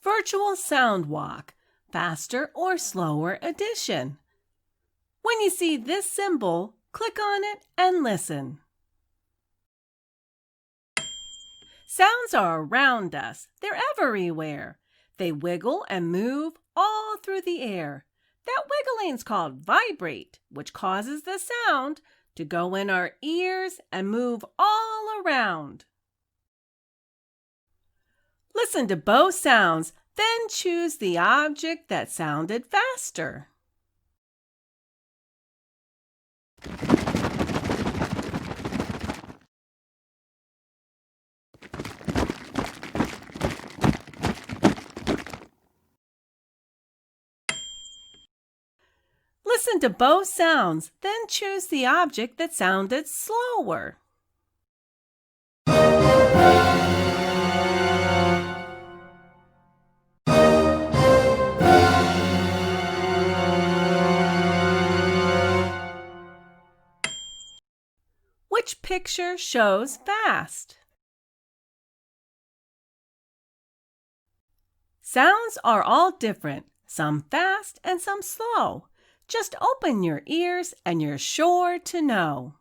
virtual sound walk, faster or slower addition. When you see this symbol, click on it and listen. Sounds are around us. They're everywhere. They wiggle and move all through the air. That wiggling's called vibrate, which causes the sound to go in our ears and move all around. Listen to both sounds, then choose the object that sounded faster. Listen to both sounds, then choose the object that sounded slower. Which picture shows fast? Sounds are all different, some fast and some slow. Just open your ears and you're sure to know.